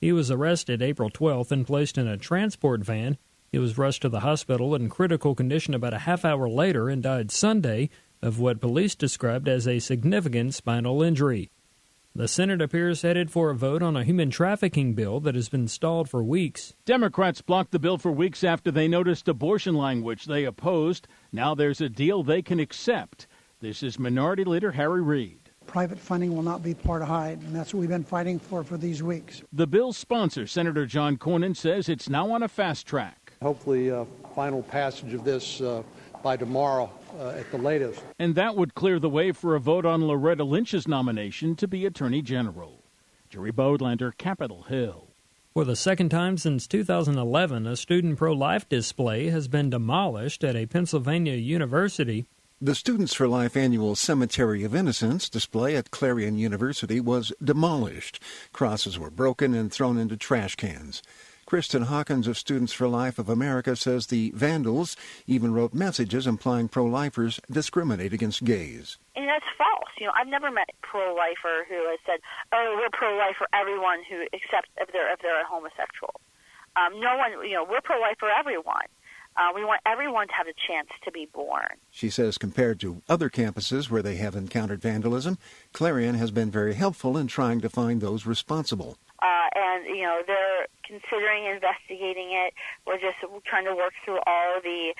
He was arrested April 12th and placed in a transport van. He was rushed to the hospital in critical condition about a half hour later and died Sunday of what police described as a significant spinal injury. The Senate appears headed for a vote on a human trafficking bill that has been stalled for weeks. Democrats blocked the bill for weeks after they noticed abortion language they opposed. Now there's a deal they can accept. This is Minority Leader Harry Reid. Private funding will not be part of Hyde, and that's what we've been fighting for these weeks. The bill's sponsor, Senator John Cornyn, says it's now on a fast track. Hopefully, final passage of this by tomorrow at the latest. And that would clear the way for a vote on Loretta Lynch's nomination to be Attorney General. Jerry Bodlander, Capitol Hill. For the second time since 2011, a student pro-life display has been demolished at a Pennsylvania university. The Students for Life annual Cemetery of Innocence display at Clarion University was demolished. Crosses were broken and thrown into trash cans. Kristen Hawkins of Students for Life of America says the vandals even wrote messages implying pro-lifers discriminate against gays. And that's false. I've never met a pro-lifer who has said, "Oh, we're pro-life for everyone who except if they're a homosexual." No one. We're pro-life for everyone. We want everyone to have a chance to be born. She says compared to other campuses where they have encountered vandalism, Clarion has been very helpful in trying to find those responsible. And they're considering investigating it. We're just trying to work through all the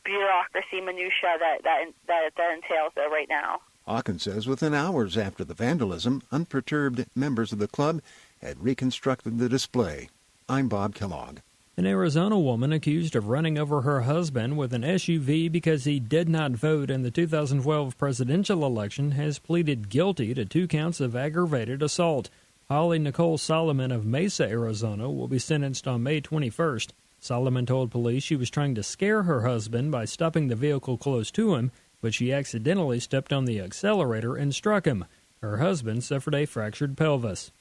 bureaucracy minutia that entails there right now. Hawkins says within hours after the vandalism, unperturbed members of the club had reconstructed the display. I'm Bob Kellogg. An Arizona woman accused of running over her husband with an SUV because he did not vote in the 2012 presidential election has pleaded guilty to 2 counts of aggravated assault. Holly Nicole Solomon of Mesa, Arizona, will be sentenced on May 21st. Solomon told police she was trying to scare her husband by stopping the vehicle close to him, but she accidentally stepped on the accelerator and struck him. Her husband suffered a fractured pelvis.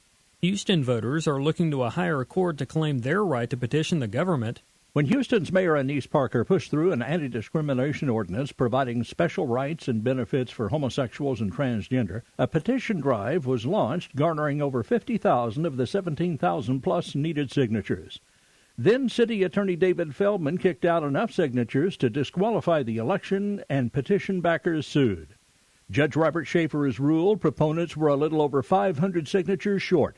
Houston voters are looking to a higher court to claim their right to petition the government. When Houston's Mayor Annise Parker pushed through an anti-discrimination ordinance providing special rights and benefits for homosexuals and transgender, a petition drive was launched garnering over 50,000 of the 17,000-plus needed signatures. Then City Attorney David Feldman kicked out enough signatures to disqualify the election, and petition backers sued. Judge Robert Schaefer has ruled proponents were a little over 500 signatures short.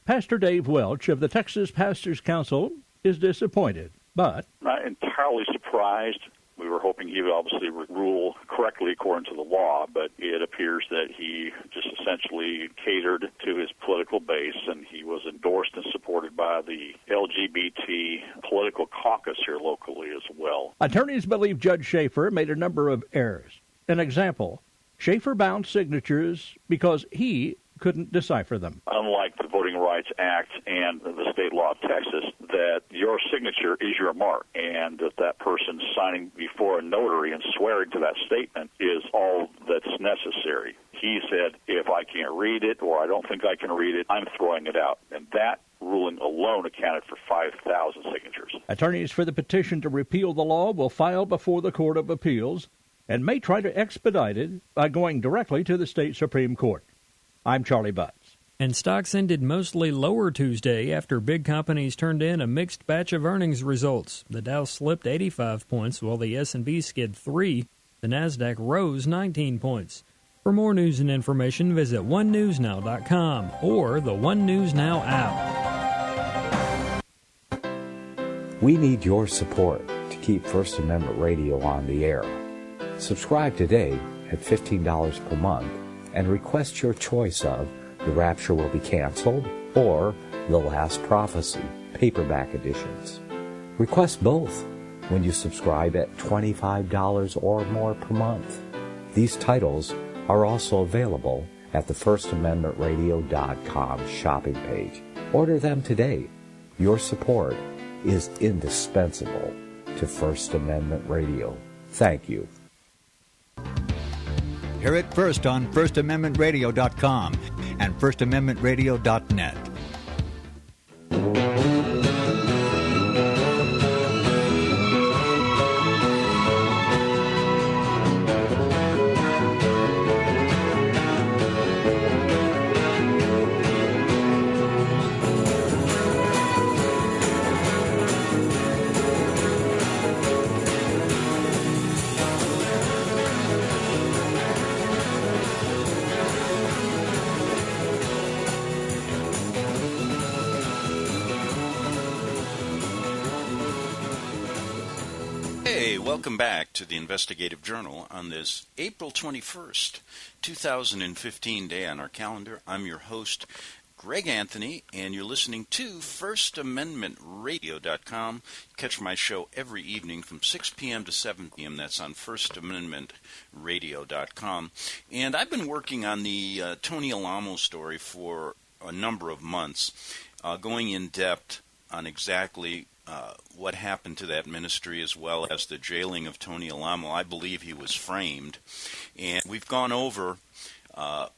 Pastor Dave Welch of the Texas Pastors Council is disappointed, but not entirely surprised. We were hoping he would obviously rule correctly according to the law, but it appears that he just essentially catered to his political base, and he was endorsed and supported by the LGBT political caucus here locally as well. Attorneys believe Judge Schaefer made a number of errors. An example, Schaefer bound signatures because he couldn't decipher them. Unlike the Voting Rights Act and the state law of Texas, that your signature is your mark, and that person signing before a notary and swearing to that statement is all that's necessary. He said, if I can't read it or I don't think I can read it, I'm throwing it out. And that ruling alone accounted for 5,000 signatures. Attorneys for the petition to repeal the law will file before the Court of Appeals and may try to expedite it by going directly to the state Supreme Court. I'm Charlie Butts. And stocks ended mostly lower Tuesday after big companies turned in a mixed batch of earnings results. The Dow slipped 85 points while the S&P skid 3. The Nasdaq rose 19 points. For more news and information, visit onenewsnow.com or the One News Now app. We need your support to keep First Amendment Radio on the air. Subscribe today at $15 per month and request your choice of The Rapture Will Be Canceled or The Last Prophecy, paperback editions. Request both when you subscribe at $25 or more per month. These titles are also available at the FirstAmendmentRadio.com shopping page. Order them today. Your support is indispensable to First Amendment Radio. Thank you. Hear it first on FirstAmendmentRadio.com and FirstAmendmentRadio.net. welcome back to the Investigative Journal on this April 21st, 2015 day on our calendar. I'm your host, Greg Anthony, and you're listening to FirstAmendmentRadio.com. Catch my show every evening from 6 p.m. to 7 p.m. That's on FirstAmendmentRadio.com. And I've been working on the Tony Alamo story for a number of months, going in depth on exactly what happened to that ministry, as well as the jailing of Tony Alamo. I believe he was framed. And we've gone over the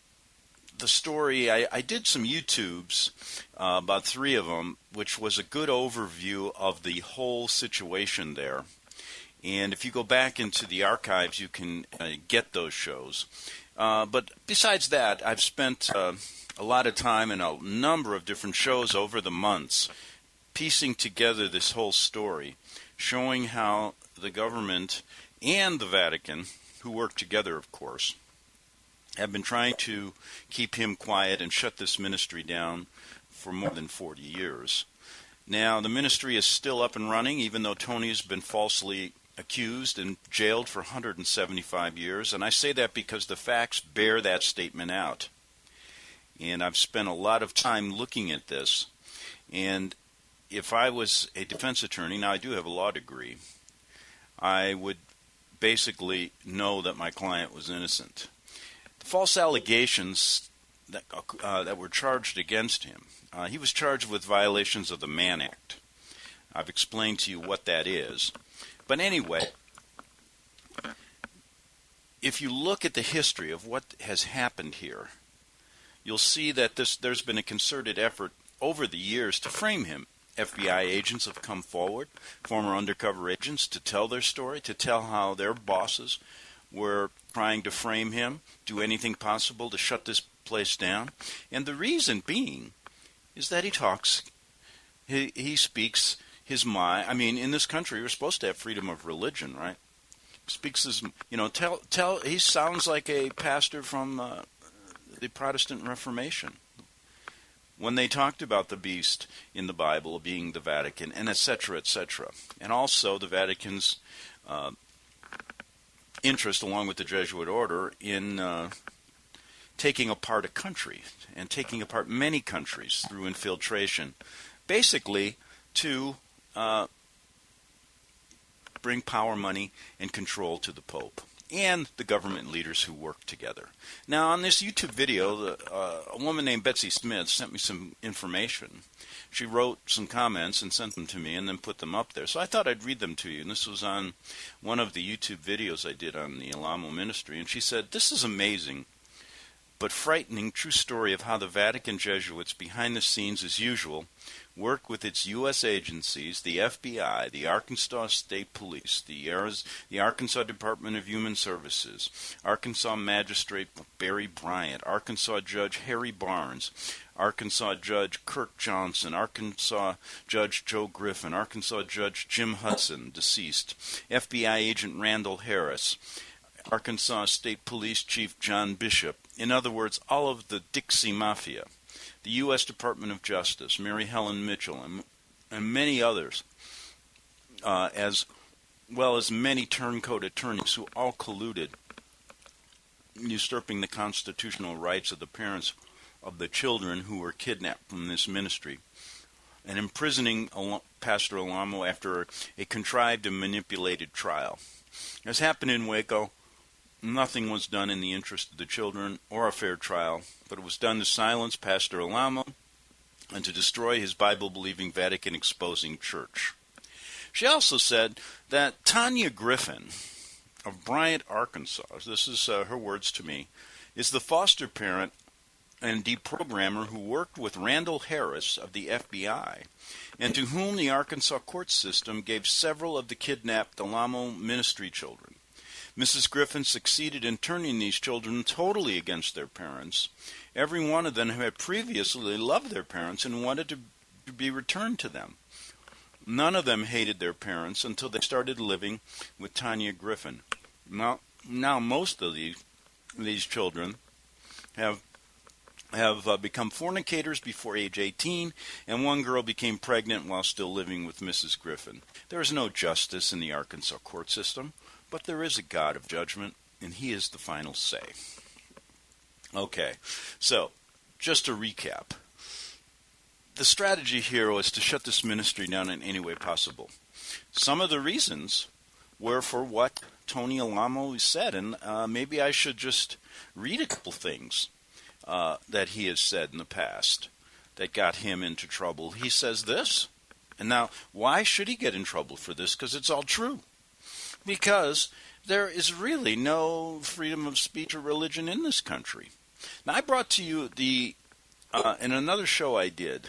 story. I did some YouTubes, about 3 of them, which was a good overview of the whole situation there. And if you go back into the archives, you can get those shows. But besides that, I've spent a lot of time in a number of different shows over the months piecing together this whole story, showing how the government and the Vatican, who work together, of course, have been trying to keep him quiet and shut this ministry down for more than 40 years. Now, the ministry is still up and running, even though Tony has been falsely accused and jailed for 175 years, and I say that because the facts bear that statement out. And I've spent a lot of time looking at this, and if I was a defense attorney, now I do have a law degree, I would basically know that my client was innocent. The false allegations that were charged against him, he was charged with violations of the Mann Act. I've explained to you what that is. But anyway, if you look at the history of what has happened here, you'll see that there's been a concerted effort over the years to frame him. FBI agents have come forward, former undercover agents, to tell their story, to tell how their bosses were trying to frame him, do anything possible to shut this place down. And the reason being is that he speaks his mind. I mean, in this country, we're supposed to have freedom of religion, right? Speaks his, he sounds like a pastor from the Protestant Reformation, when they talked about the beast in the Bible being the Vatican, and etc., etc. And also the Vatican's interest, along with the Jesuit order, in taking apart a country, and taking apart many countries through infiltration, basically to bring power, money, and control to the Pope and the government leaders who work together. Now, on this YouTube video, a woman named Betsy Smith sent me some information. She wrote some comments and sent them to me and then put them up there. So I thought I'd read them to you. And this was on one of the YouTube videos I did on the Alamo ministry. And she said, "This is amazing, but frightening true story of how the Vatican Jesuits, behind the scenes as usual, work with its U.S. agencies, the FBI, the Arkansas State Police, the Arkansas Department of Human Services, Arkansas Magistrate Barry Bryant, Arkansas Judge Harry Barnes, Arkansas Judge Kirk Johnson, Arkansas Judge Joe Griffin, Arkansas Judge Jim Hudson, deceased, FBI Agent Randall Harris, Arkansas State Police Chief John Bishop." In other words, all of the Dixie Mafia, the U.S. Department of Justice, Mary Helen Mitchell, and many others, as well as many turncoat attorneys who all colluded, usurping the constitutional rights of the parents of the children who were kidnapped from this ministry, and imprisoning Pastor Alamo after a contrived and manipulated trial. As happened in Waco, nothing was done in the interest of the children or a fair trial, but it was done to silence Pastor Alamo and to destroy his Bible-believing, Vatican-exposing church. She also said that Tanya Griffin of Bryant, Arkansas, this is her words to me, is the foster parent and deprogrammer who worked with Randall Harris of the FBI, and to whom the Arkansas court system gave several of the kidnapped Alamo ministry children. Mrs. Griffin succeeded in turning these children totally against their parents, every one of them who had previously loved their parents and wanted to be returned to them. None of them hated their parents until they started living with Tanya Griffin. Now most of these children have have become fornicators before age 18, and one girl became pregnant while still living with Mrs. Griffin. There is no justice in the Arkansas court system, but there is a God of judgment, and he is the final say. Okay, so just to recap. The strategy here was to shut this ministry down in any way possible. Some of the reasons were for what Tony Alamo said, and maybe I should just read a couple things that he has said in the past that got him into trouble. He says this, and now why should he get in trouble for this? Because it's all true. Because there is really no freedom of speech or religion in this country. Now, I brought to you in another show I did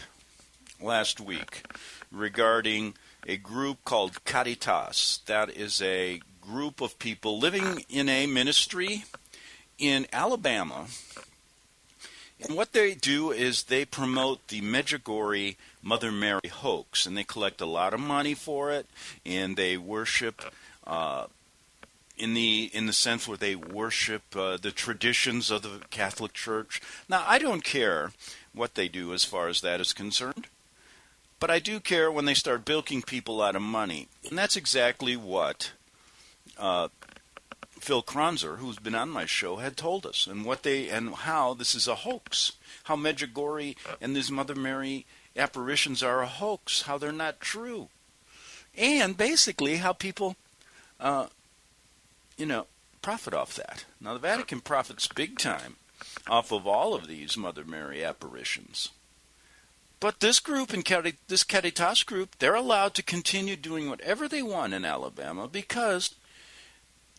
last week regarding a group called Caritas. That is a group of people living in a ministry in Alabama. And what they do is they promote the Medjugorje Mother Mary hoax, and they collect a lot of money for it, and they worship in the sense where they worship the traditions of the Catholic Church. Now, I don't care what they do as far as that is concerned, but I do care when they start bilking people out of money, and that's exactly what Phil Kronzer, who's been on my show, had told us, and how this is a hoax, how Medjugorje and these Mother Mary apparitions are a hoax, how they're not true, and basically how people, profit off that. Now, the Vatican profits big time off of all of these Mother Mary apparitions. But this group, this Caritas group, they're allowed to continue doing whatever they want in Alabama because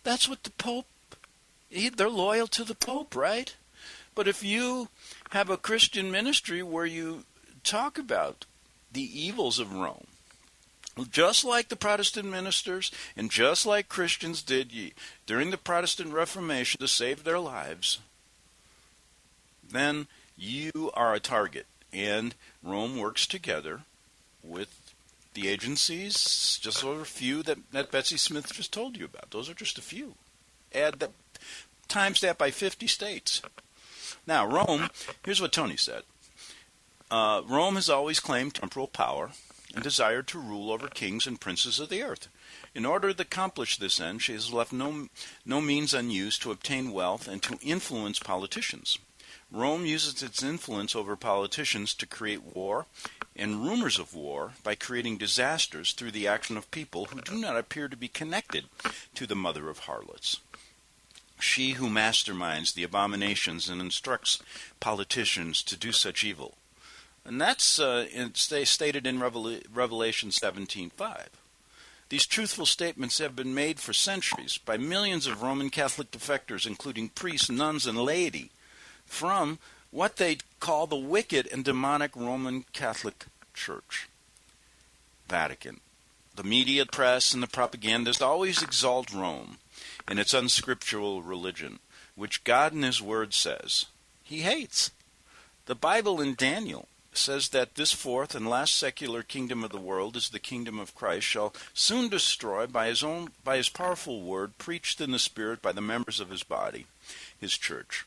that's what the Pope, they're loyal to the Pope, right? But if you have a Christian ministry where you talk about the evils of Rome, just like the Protestant ministers and just like Christians did during the Protestant Reformation to save their lives, then you are a target. And Rome works together with the agencies, just over a few that Betsy Smith just told you about. Those are just a few. Add that, times that by 50 states. Now, Rome, here's what Tony said. Rome has always claimed temporal power and desired to rule over kings and princes of the earth. In order to accomplish this end, she has left no means unused to obtain wealth and to influence politicians. Rome uses its influence over politicians to create war and rumors of war by creating disasters through the action of people who do not appear to be connected to the mother of harlots. She who masterminds the abominations and instructs politicians to do such evil. And that's stated in Revelation 17:5. These truthful statements have been made for centuries by millions of Roman Catholic defectors, including priests, nuns, and laity, from what they call the wicked and demonic Roman Catholic Church. Vatican. The media, press, and the propagandists always exalt Rome and its unscriptural religion, which God in His Word says He hates. The Bible in Daniel says that this fourth and last secular kingdom of the world is the kingdom of Christ, shall soon destroy by His powerful word, preached in the Spirit by the members of His body, His church.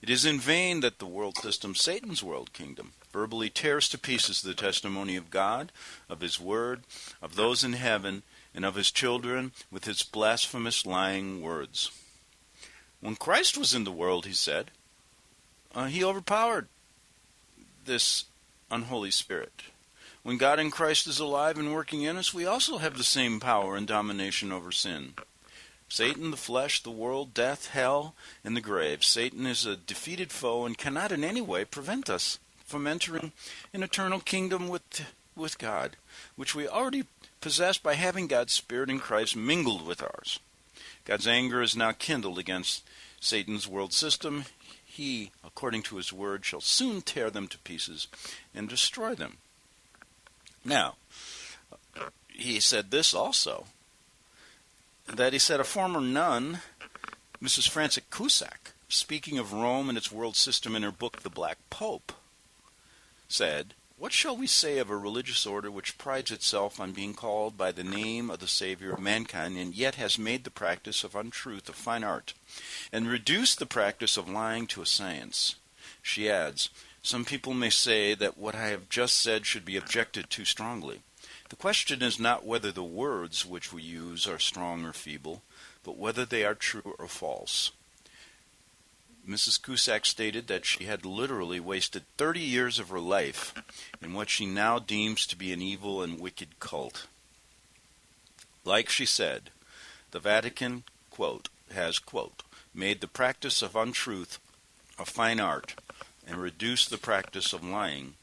It is in vain that the world system, Satan's world kingdom, verbally tears to pieces the testimony of God, of His word, of those in heaven, and of His children with its blasphemous lying words. When Christ was in the world, He said, He overpowered this unholy spirit. When God in Christ is alive and working in us, we also have the same power and domination over sin. Satan, the flesh, the world, death, hell, and the grave. Satan is a defeated foe and cannot in any way prevent us from entering an eternal kingdom with God, which we already possess by having God's Spirit in Christ mingled with ours. God's anger is now kindled against Satan's world system. He, according to His word, shall soon tear them to pieces and destroy them. Now, he said this also, that he said a former nun, Mrs. Frances Cusack, speaking of Rome and its world system in her book, The Black Pope, said, "What shall we say of a religious order which prides itself on being called by the name of the Savior of mankind, and yet has made the practice of untruth a fine art, and reduced the practice of lying to a science? She adds, "Some people may say that what I have just said should be objected to strongly. The question is not whether the words which we use are strong or feeble, but whether they are true or false." Mrs. Cusack stated that she had literally wasted 30 years of her life in what she now deems to be an evil and wicked cult. Like she said, the Vatican, quote, has, quote, made the practice of untruth a fine art and reduced the practice of lying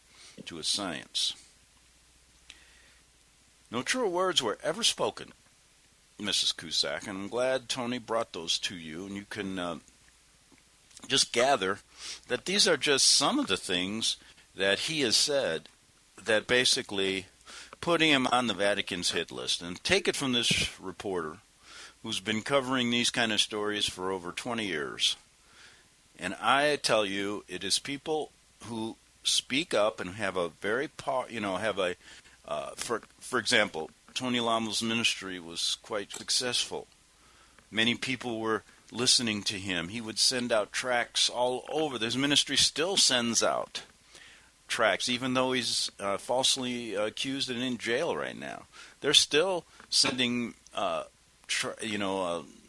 to a science. No truer words were ever spoken, Mrs. Cusack, and I'm glad Tony brought those to you, and you can just gather that these are just some of the things that he has said that basically put him on the Vatican's hit list. And take it from this reporter who's been covering these kind of stories for over 20 years. And I tell you, it is people who speak up and have a very, for example, Tony Lamo's ministry was quite successful. Many people were listening to him. He would send out tracts all over. His ministry still sends out tracts, even though he's falsely accused and in jail right now. They're still sending,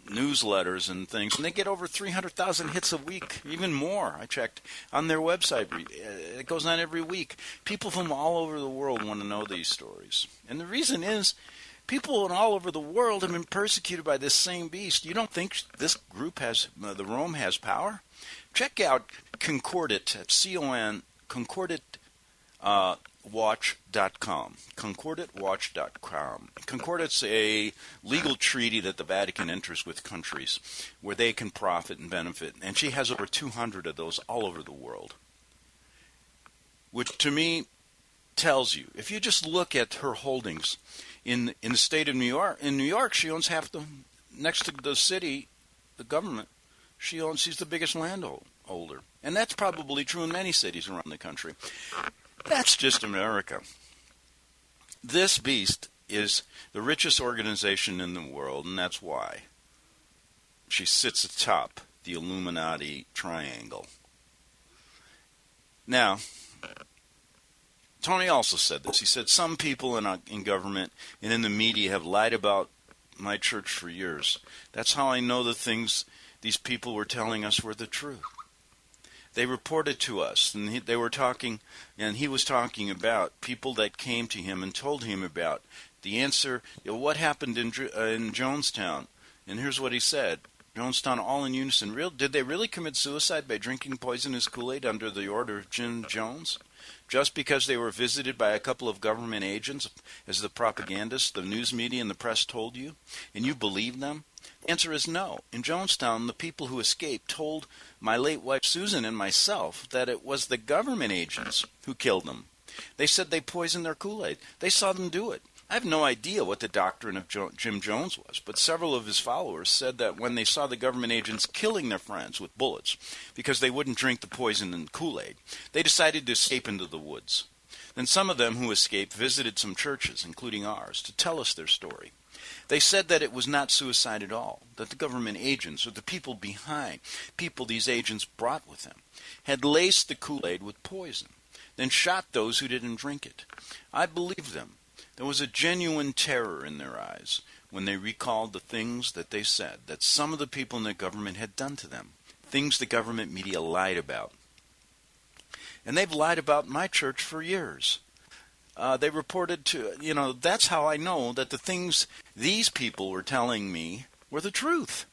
newsletters and things, and they get over 300,000 hits a week, even more. I checked on their website. It goes on every week. People from all over the world want to know these stories. And the reason is, people all over the world have been persecuted by this same beast. You don't think this group the Rome has power? Check out Concordat at Concordatwatch.com. Concordatwatch.com. Concordat's a legal treaty that the Vatican enters with countries where they can profit and benefit. And she has over 200 of those all over the world. Which to me tells you, if you just look at her holdings in the state of New York, in New York she owns half next to the city, the government, she's the biggest landholder. And that's probably true in many cities around the country. That's just America. This beast is the richest organization in the world, and that's why she sits atop the Illuminati triangle. Now, Tony also said this. He said, "Some people in government and in the media have lied about my church for years. That's how I know the things these people were telling us were the truth. They reported to us, and he was talking about people that came to him and told him about the answer, what happened in Jonestown. And here's what he said. Jonestown, all in unison. Did they really commit suicide by drinking poisonous Kool-Aid under the order of Jim Jones? Just because they were visited by a couple of government agents, as the propagandists, the news media, and the press told you, and you believed them? The answer is no. In Jonestown, the people who escaped told my late wife Susan and myself that it was the government agents who killed them. They said they poisoned their Kool-Aid. They saw them do it. I have no idea what the doctrine of Jim Jones was, but several of his followers said that when they saw the government agents killing their friends with bullets because they wouldn't drink the poison in Kool-Aid, they decided to escape into the woods. Then some of them who escaped visited some churches, including ours, to tell us their story. They said that it was not suicide at all, that the government agents, or the people these agents brought with them, had laced the Kool-Aid with poison, then shot those who didn't drink it. I believed them. There was a genuine terror in their eyes when they recalled the things that they said that some of the people in the government had done to them, things the government media lied about. And they've lied about my church for years. They reported that's how I know that the things these people were telling me were the truth.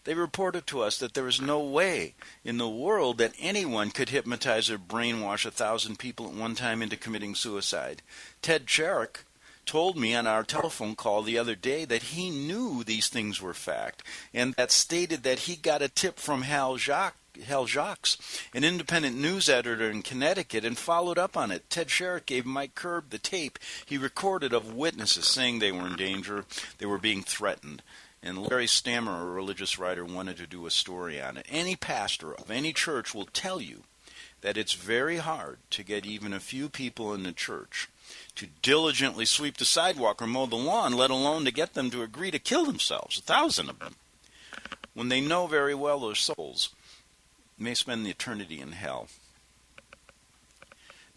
They reported to us that there is no way in the world that anyone could hypnotize or brainwash 1,000 people at one time into committing suicide. Ted Sherrick told me on our telephone call the other day that he knew these things were fact, and that stated that he got a tip from Hal Jacques, an independent news editor in Connecticut, and followed up on it. Ted Sherrick gave Mike Kerb the tape he recorded of witnesses saying they were in danger, they were being threatened. And Larry Stammer, a religious writer, wanted to do a story on it. Any pastor of any church will tell you that it's very hard to get even a few people in the church to diligently sweep the sidewalk or mow the lawn, let alone to get them to agree to kill themselves, 1,000 of them, when they know very well their souls may spend the eternity in hell.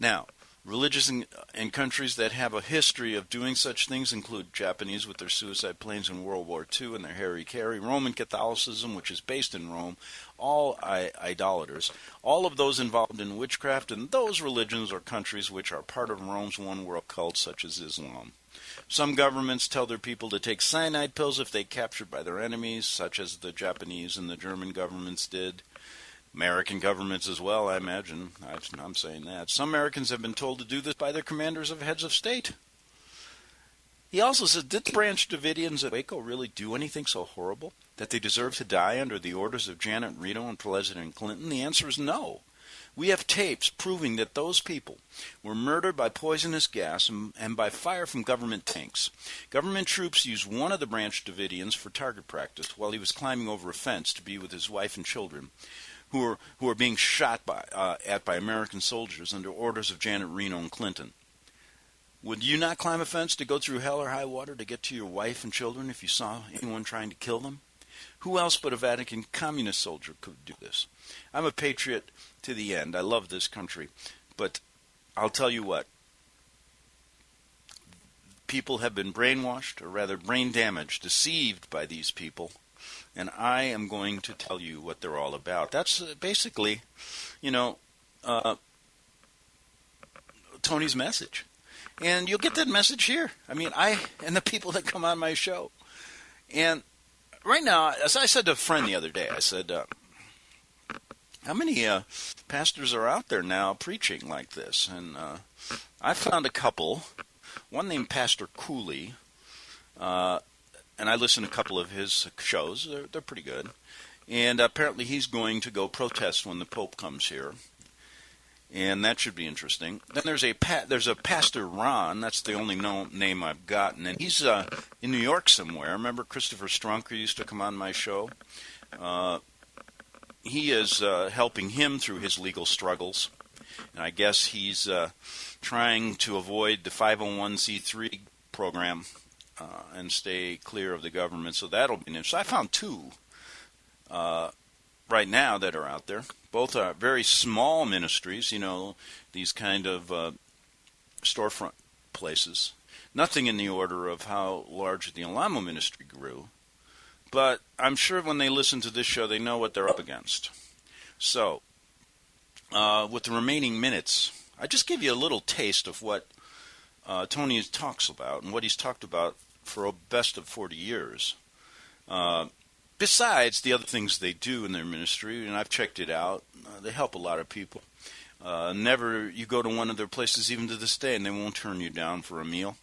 Now, religions in countries that have a history of doing such things include Japanese with their suicide planes in World War II and their hara-kiri, Roman Catholicism, which is based in Rome, all idolaters, all of those involved in witchcraft, and those religions or countries which are part of Rome's one-world cult, such as Islam. Some governments tell their people to take cyanide pills if they're captured by their enemies, such as the Japanese and the German governments did. American governments as well, I imagine. I'm saying that. Some Americans have been told to do this by their commanders of heads of state. He also said, did the Branch Davidians at Waco really do anything so horrible that they deserve to die under the orders of Janet Reno and President Clinton? The answer is no. We have tapes proving that those people were murdered by poisonous gas and by fire from government tanks. Government troops used one of the Branch Davidians for target practice while he was climbing over a fence to be with his wife and children, who are being shot by American soldiers under orders of Janet Reno and Clinton. Would you not climb a fence to go through hell or high water to get to your wife and children if you saw anyone trying to kill them? Who else but a Vatican communist soldier could do this? I'm a patriot to the end. I love this country. But I'll tell you what. People have been brainwashed, or rather brain damaged, deceived by these people. And I am going to tell you what they're all about. That's basically, Tony's message. And you'll get that message here. I mean, and the people that come on my show. And right now, as I said to a friend the other day, I said, how many pastors are out there now preaching like this? And I found a couple. One named Pastor Cooley. And I listened to a couple of his shows. They're pretty good. And apparently he's going to go protest when the Pope comes here. And that should be interesting. Then there's a Pastor Ron. That's the only name I've gotten. And he's in New York somewhere. Remember Christopher Strunker used to come on my show? He is helping him through his legal struggles. And I guess he's trying to avoid the 501c3 program and stay clear of the government. So that'll be interesting. I found two right now that are out there. Both are very small ministries, these kind of storefront places. Nothing in the order of how large the Alamo ministry grew. But I'm sure when they listen to this show, they know what they're up against. So, with the remaining minutes, I just give you a little taste of what Tony talks about and what he's talked about for a best of 40 years. Besides the other things they do in their ministry, and I've checked it out, they help a lot of people. You go to one of their places even to this day, and they won't turn you down for a meal.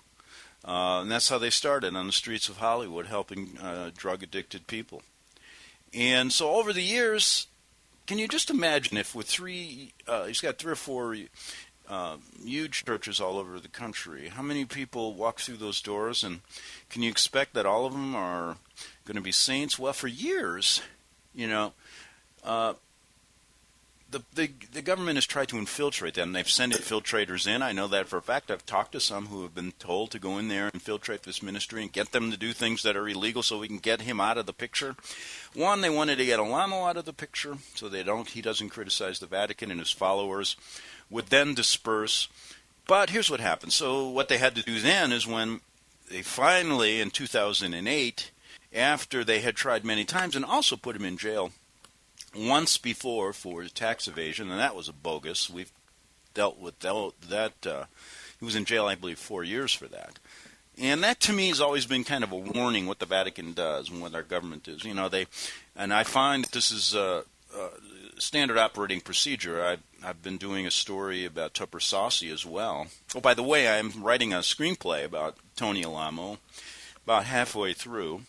And that's how they started, on the streets of Hollywood, helping drug-addicted people. And so over the years, can you just imagine if with he's got 3 or 4 huge churches all over the country, how many people walk through those doors, and can you expect that all of them are going to be saints? Well, for years, the government has tried to infiltrate them. They've sent infiltrators in. I know that for a fact. I've talked to some who have been told to go in there and infiltrate this ministry and get them to do things that are illegal so we can get him out of the picture. One, they wanted to get Alamo out of the picture so he doesn't criticize the Vatican, and his followers would then disperse. But here's what happened. So what they had to do then is when they finally, in 2008, after they had tried many times and also put him in jail once before for tax evasion, and that was a bogus. We've dealt with that. He was in jail, I believe, 4 years for that. And that, to me, has always been kind of a warning what the Vatican does and what our government does. And I find that this is standard operating procedure. I've been doing a story about Tupper Saucy as well. Oh, by the way, I'm writing a screenplay about Tony Alamo, about halfway through,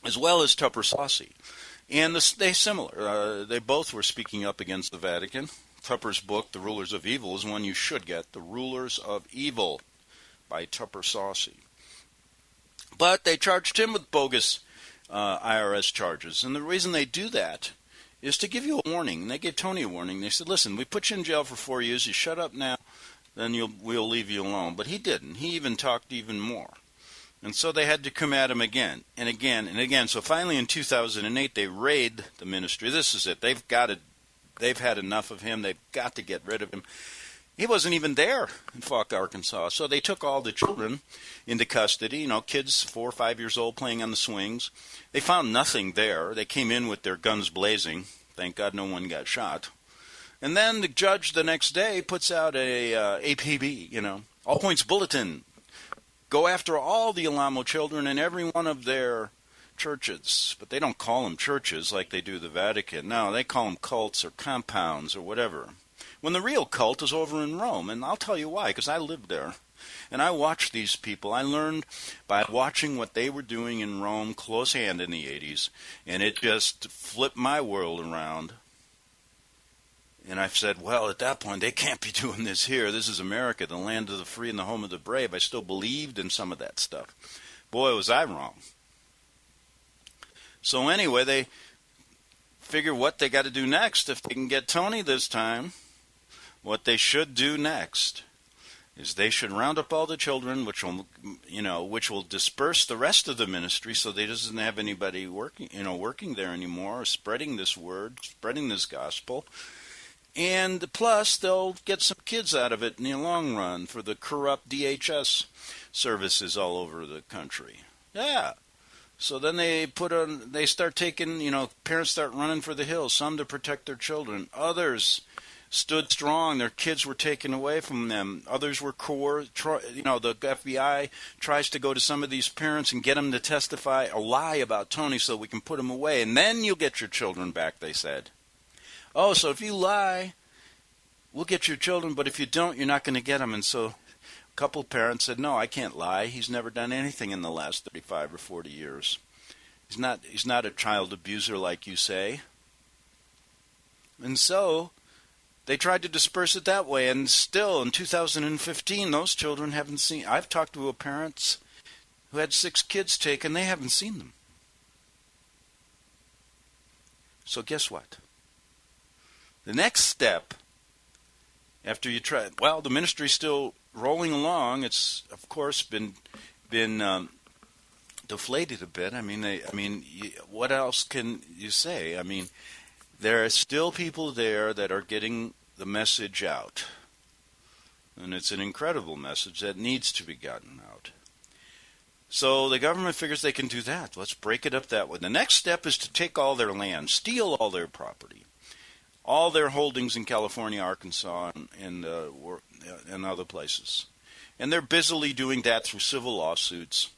as well as Tupper Saucy. And they're similar. They both were speaking up against the Vatican. Tupper's book, The Rulers of Evil, is one you should get. The Rulers of Evil by Tupper Saucy. But they charged him with bogus IRS charges. And the reason they do that is to give you a warning. And they gave Tony a warning. They said, listen, we put you in jail for 4 years. You shut up now, then we'll leave you alone. But he didn't. He even talked even more. And so they had to come at him again and again and again. So finally in 2008, they raid the ministry. This is it. They've had enough of him. They've got to get rid of him. He wasn't even there in Falk, Arkansas. So they took all the children into custody, kids 4 or 5 years old playing on the swings. They found nothing there. They came in with their guns blazing. Thank God no one got shot. And then the judge the next day puts out a APB, all points bulletin. Go after all the Alamo children in every one of their churches. But they don't call them churches like they do the Vatican. No, they call them cults or compounds or whatever. When the real cult is over in Rome. And I'll tell you why, because I lived there. And I watched these people. I learned by watching what they were doing in Rome close hand in the 80s. And it just flipped my world around. And I've said, well, at that point, they can't be doing this here. This is America, the land of the free and the home of the brave. I still believed in some of that stuff. Boy, was I wrong. So anyway, they figure what they got to do next. If they can get Tony this time, what they should do next is they should round up all the children, which will disperse the rest of the ministry, so they doesn't have anybody working there anymore, or spreading this word, spreading this gospel. And plus, they'll get some kids out of it in the long run for the corrupt DHS services all over the country. Yeah. So then they start taking, parents start running for the hills, some to protect their children. Others stood strong. Their kids were taken away from them. Others were coerced. The FBI tries to go to some of these parents and get them to testify a lie about Tony so we can put him away. And then you'll get your children back, they said. Oh, so if you lie, we'll get your children, but if you don't, you're not going to get them. And so a couple parents said, no, I can't lie. He's never done anything in the last 35 or 40 years. He's not a child abuser like you say. And so they tried to disperse it that way, and still in 2015, those children haven't seen. I've talked to parents who had 6 kids taken. They haven't seen them. So guess what? The next step, after you try, the ministry's still rolling along. It's of course been deflated a bit. What else can you say? There are still people there that are getting the message out, and it's an incredible message that needs to be gotten out. So the government figures they can do that. Let's break it up that way. The next step is to take all their land, steal all their property. All their holdings in California, Arkansas, and other places. And they're busily doing that through civil lawsuits.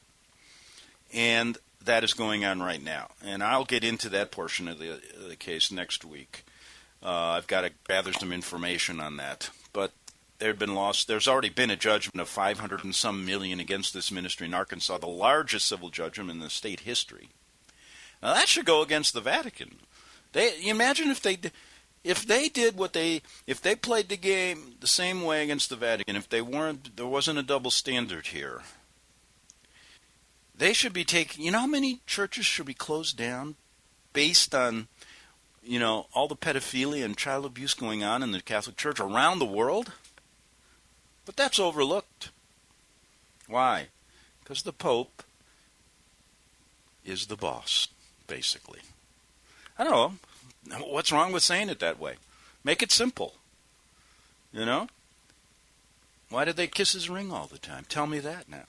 And that is going on right now. And I'll get into that portion of the case next week. I've got to gather some information on that. But there's already been a judgment of $500 and some million against this ministry in Arkansas, the largest civil judgment in the state history. Now that should go against the Vatican. Imagine if they played the game the same way against the Vatican, if there wasn't a double standard here, they should be taking, how many churches should be closed down based on, all the pedophilia and child abuse going on in the Catholic Church around the world? But that's overlooked. Why? Because the Pope is the boss, basically. I don't know. What's wrong with saying it that way? Make it simple. Why did they kiss his ring all the time? Tell me that now.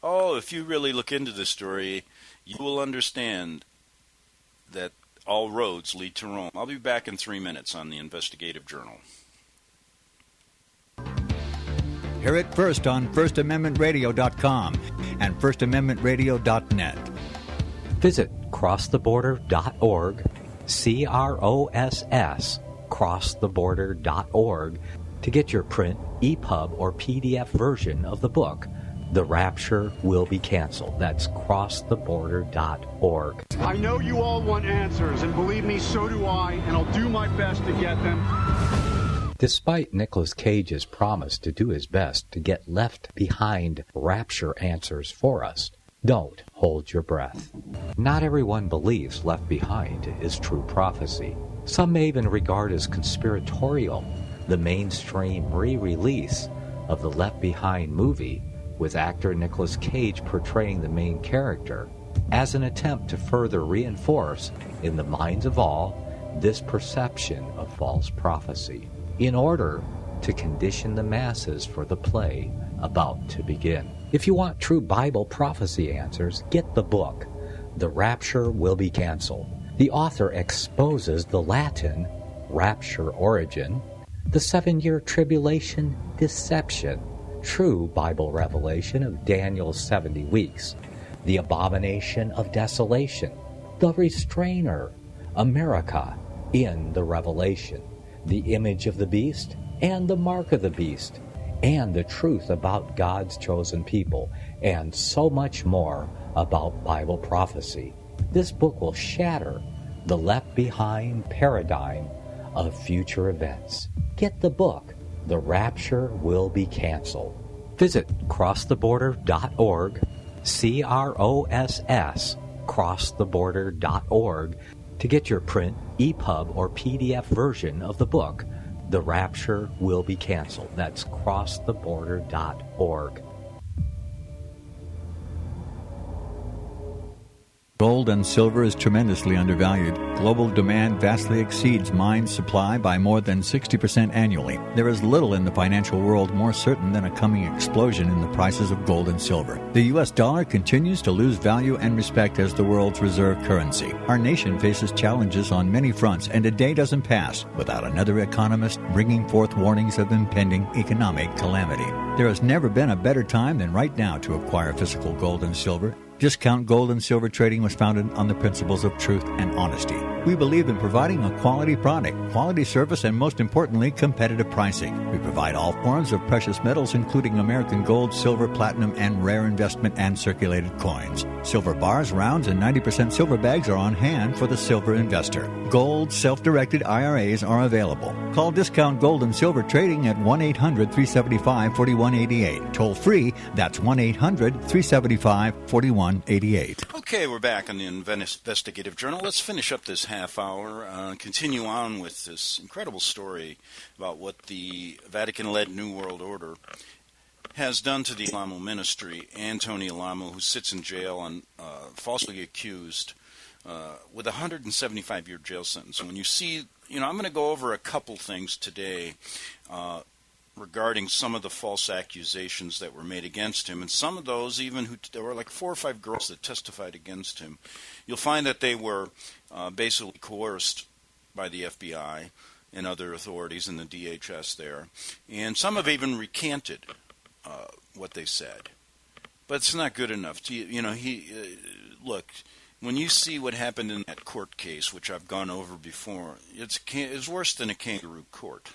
Oh, if you really look into this story, you will understand that all roads lead to Rome. I'll be back in 3 minutes on the Investigative Journal. Hear it first on FirstAmendmentRadio.com and FirstAmendmentRadio.net. Visit crosstheborder.org, CROSS, crosstheborder.org, to get your print, EPUB, or PDF version of the book, The Rapture Will Be Canceled. That's crosstheborder.org. I know you all want answers, and believe me, so do I, and I'll do my best to get them. Despite Nicolas Cage's promise to do his best to get left behind rapture answers for us, don't hold your breath. Not everyone believes Left Behind is true prophecy. Some may even regard as conspiratorial the mainstream re-release of the Left Behind movie with actor Nicolas Cage portraying the main character as an attempt to further reinforce in the minds of all this perception of false prophecy. In order to condition the masses for the play about to begin. If you want true Bible prophecy answers, get the book, The Rapture Will Be Canceled. The author exposes the Latin rapture origin, the 7-year tribulation deception, true Bible revelation of Daniel's 70 weeks, the abomination of desolation, the restrainer, America in the Revelation, the image of the beast and the mark of the beast, and the truth about God's chosen people, and so much more about Bible prophecy. This book will shatter the left-behind paradigm of future events. Get the book, The Rapture Will Be Canceled. Visit crosstheborder.org, CROSS, crosstheborder.org, to get your print, EPUB, or PDF version of the book, The Rapture Will Be Canceled. That's crosstheborder.org. Gold and silver is tremendously undervalued. Global demand vastly exceeds mine supply by more than 60% annually. There is little in the financial world more certain than a coming explosion in the prices of gold and silver. The U.S. dollar continues to lose value and respect as the world's reserve currency. Our nation faces challenges on many fronts, and a day doesn't pass without another economist bringing forth warnings of impending economic calamity. There has never been a better time than right now to acquire physical gold and silver. Discount Gold and Silver Trading was founded on the principles of truth and honesty. We believe in providing a quality product, quality service, and most importantly, competitive pricing. We provide all forms of precious metals, including American gold, silver, platinum, and rare investment and circulated coins. Silver bars, rounds, and 90% silver bags are on hand for the silver investor. Gold self-directed IRAs are available. Call Discount Gold and Silver Trading at 1-800-375-4188. Toll free, that's 1-800-375-4188. Okay, we're back on the Investigative Journal. Let's finish up this half hour, continue on with this incredible story about what the Vatican-led New World Order has done to the Alamo ministry, and Tony Alamo, who sits in jail and falsely accused with a 175-year jail sentence. And when you see, I'm going to go over a couple things today regarding some of the false accusations that were made against him, and some of those even there were like 4 or 5 girls that testified against him. You'll find that they were basically coerced by the FBI and other authorities in the DHS there, and some have even recanted what they said. But it's not good enough. Look, when you see what happened in that court case, which I've gone over before, it's worse than a kangaroo court.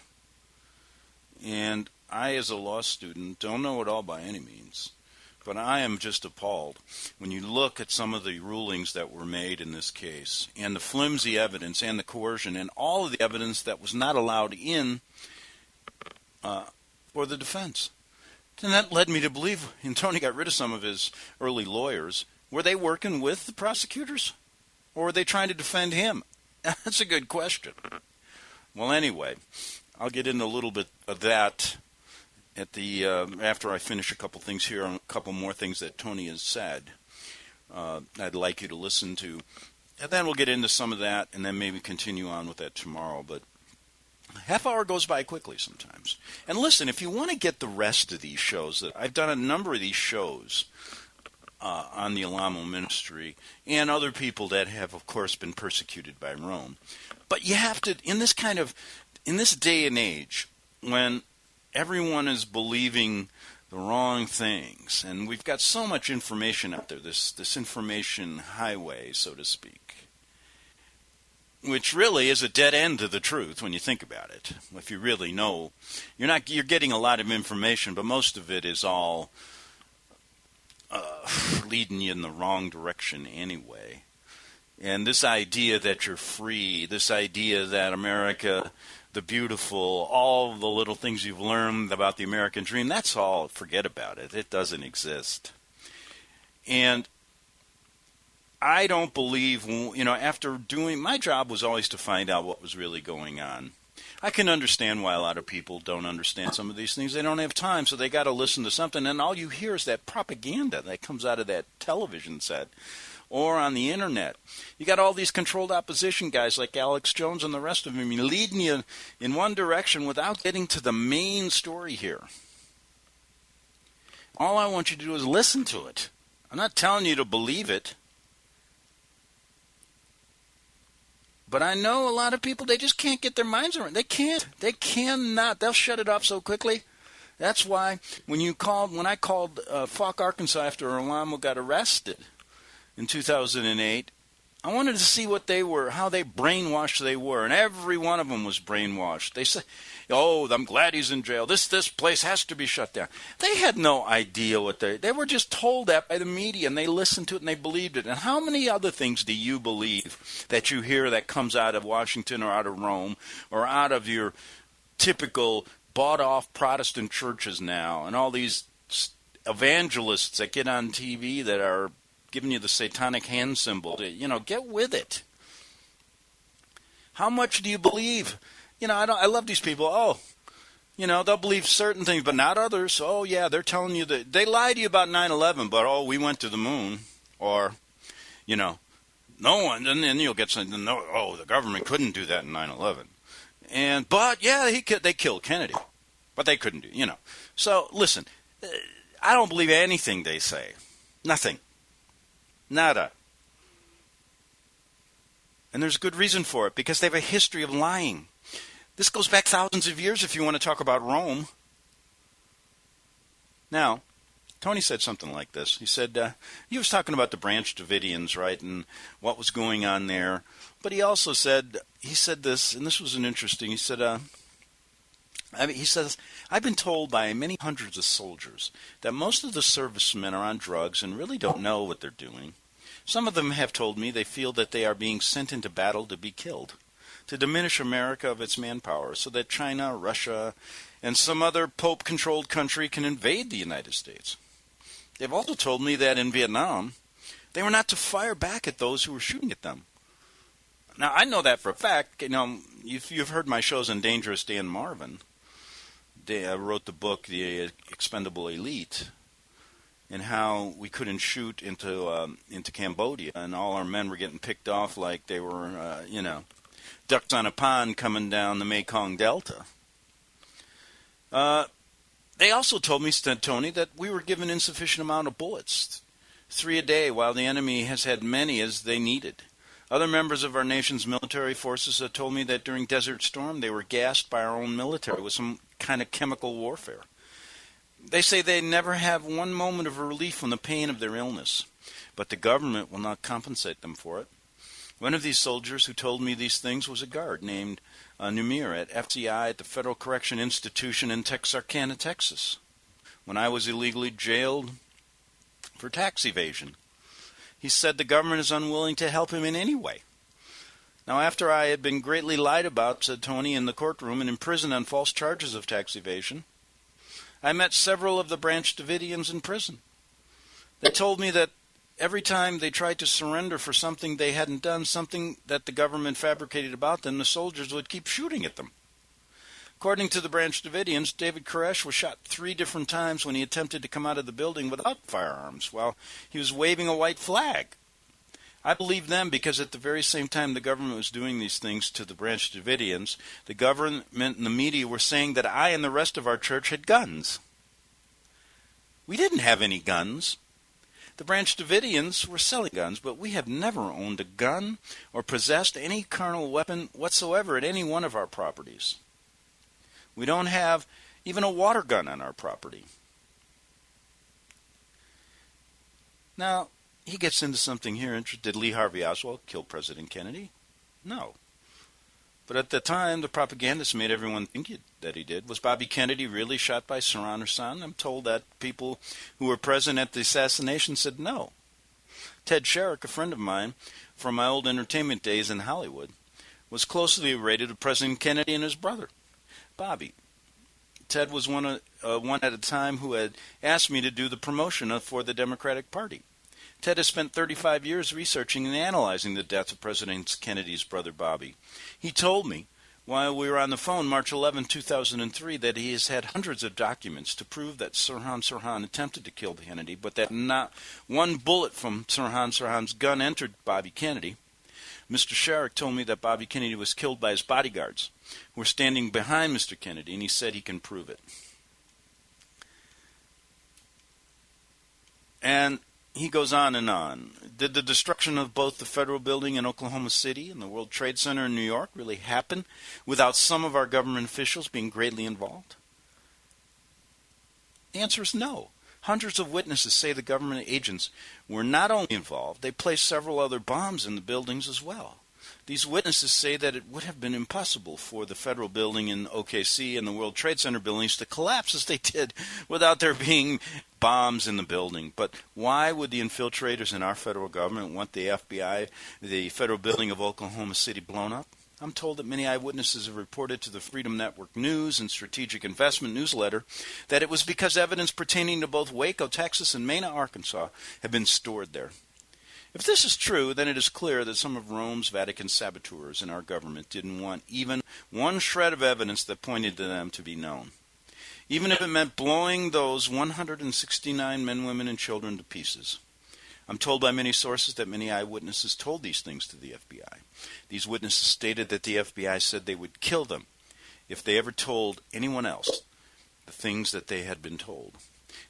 And I, as a law student, don't know it all by any means, but I am just appalled when you look at some of the rulings that were made in this case, and the flimsy evidence, and the coercion, and all of the evidence that was not allowed in for the defense. And that led me to believe, and Tony got rid of some of his early lawyers, were they working with the prosecutors, or were they trying to defend him? That's a good question. Well, anyway, I'll get into a little bit of that at the after I finish a couple things here, and a couple more things that Tony has said. I'd like you to listen to, and then we'll get into some of that, and then maybe continue on with that tomorrow. But a half hour goes by quickly sometimes. And listen, if you want to get the rest of these shows, that I've done a number of these shows on the Alamo ministry and other people that have, of course, been persecuted by Rome. But you have to, in this day and age, when everyone is believing the wrong things, and we've got so much information out there, this information highway, so to speak, which really is a dead end to the truth when you think about it. If you really know, you're getting a lot of information, but most of it is all leading you in the wrong direction anyway. And this idea that you're free, this idea that America, the beautiful, all the little things you've learned about the American dream, that's all, forget about it. It doesn't exist. And I don't believe, after doing, my job was always to find out what was really going on. I can understand why a lot of people don't understand some of these things. They don't have time, so they got to listen to something, and all you hear is that propaganda that comes out of that television set. or on the internet. You got all these controlled opposition guys like Alex Jones and the rest of them leading you in one direction without getting to the main story here. All I want you to do is listen to it. I'm not telling you to believe it. But I know a lot of people, they just can't get their minds around it. They can't. They cannot. They'll shut it off so quickly. That's why when I called Falk, Arkansas after Orlando got arrested in 2008, I wanted to see what they were, how they brainwashed they were, and every one of them was brainwashed. They said, "Oh, I'm glad he's in jail. This place has to be shut down." They had no idea what they were just told that by the media, and they listened to it and they believed it. And how many other things do you believe that you hear that comes out of Washington or out of Rome or out of your typical bought-off Protestant churches now, and all these evangelists that get on TV that are giving you the satanic hand symbol? Get with it. How much do you believe? I love these people. Oh, they'll believe certain things, but not others. Oh, yeah, they're telling you that they lie to you about 9/11, but we went to the moon, or no one. And then you'll get something. No, the government couldn't do that in 9/11. But yeah, they killed Kennedy, but they couldn't do. So listen, I don't believe anything they say. Nothing. Nada. And there's good reason for it, because they have a history of lying. This goes back thousands of years if you want to talk about Rome. Now, Tony said something like this. He said, he was talking about the Branch Davidians, right, and what was going on there. But he also said this, and this was an interesting, he said, he says, "I've been told by many hundreds of soldiers that most of the servicemen are on drugs and really don't know what they're doing. Some of them have told me they feel that they are being sent into battle to be killed, to diminish America of its manpower so that China, Russia, and some other Pope-controlled country can invade the United States. They've also told me that in Vietnam, they were not to fire back at those who were shooting at them." Now, I know that for a fact. You've heard my shows on Dangerous Dan Marvin. I wrote the book, The Expendable Elite, and how we couldn't shoot into Cambodia, and all our men were getting picked off like they were, ducks on a pond coming down the Mekong Delta. They also told me, said Tony, that we were given insufficient amount of bullets, 3 a day, while the enemy has had many as they needed. Other members of our nation's military forces have told me that during Desert Storm they were gassed by our own military with some kind of chemical warfare. They say they never have one moment of relief from the pain of their illness, but the government will not compensate them for it. One of these soldiers who told me these things was a guard named Numir at FCI at the Federal Correction Institution in Texarkana, Texas, when I was illegally jailed for tax evasion. He said the government is unwilling to help him in any way. Now, after I had been greatly lied about, said Tony, in the courtroom and in prison on false charges of tax evasion, I met several of the Branch Davidians in prison. They told me that every time they tried to surrender for something they hadn't done, something that the government fabricated about them, the soldiers would keep shooting at them. According to the Branch Davidians, David Koresh was shot 3 different times when he attempted to come out of the building without firearms while he was waving a white flag. I believe them because at the very same time the government was doing these things to the Branch Davidians, the government and the media were saying that I and the rest of our church had guns. We didn't have any guns. The Branch Davidians were selling guns, but we have never owned a gun or possessed any carnal weapon whatsoever at any one of our properties. We don't have even a water gun on our property. Now, he gets into something here. Did Lee Harvey Oswald kill President Kennedy? No. But at the time, the propagandists made everyone think that he did. Was Bobby Kennedy really shot by Saran Hassan? I'm told that people who were present at the assassination said no. Ted Sherrick, a friend of mine from my old entertainment days in Hollywood, was closely related to President Kennedy and his brother, Bobby. Ted was one at a time who had asked me to do the promotion for the Democratic Party. Ted has spent 35 years researching and analyzing the death of President Kennedy's brother Bobby. He told me while we were on the phone March 11, 2003, that he has had hundreds of documents to prove that Sirhan attempted to kill Kennedy, but that not one bullet from Sirhan's gun entered Bobby Kennedy. Mr. Sharrock told me that Bobby Kennedy was killed by his bodyguards, who were standing behind Mr. Kennedy, and he said he can prove it. And he goes on and on. Did the destruction of both the federal building in Oklahoma City and the World Trade Center in New York really happen without some of our government officials being greatly involved? The answer is no. Hundreds of witnesses say the government agents were not only involved, they placed several other bombs in the buildings as well. These witnesses say that it would have been impossible for the federal building in OKC and the World Trade Center buildings to collapse as they did without there being bombs in the building. But why would the infiltrators in our federal government want the FBI, the federal building of Oklahoma City, blown up? I'm told that many eyewitnesses have reported to the Freedom Network News and Strategic Investment newsletter that it was because evidence pertaining to both Waco, Texas, and Mena, Arkansas had been stored there. If this is true, then it is clear that some of Rome's Vatican saboteurs in our government didn't want even one shred of evidence that pointed to them to be known, even if it meant blowing those 169 men, women, and children to pieces. I'm told by many sources that many eyewitnesses told these things to the FBI. These witnesses stated that the FBI said they would kill them if they ever told anyone else the things that they had been told.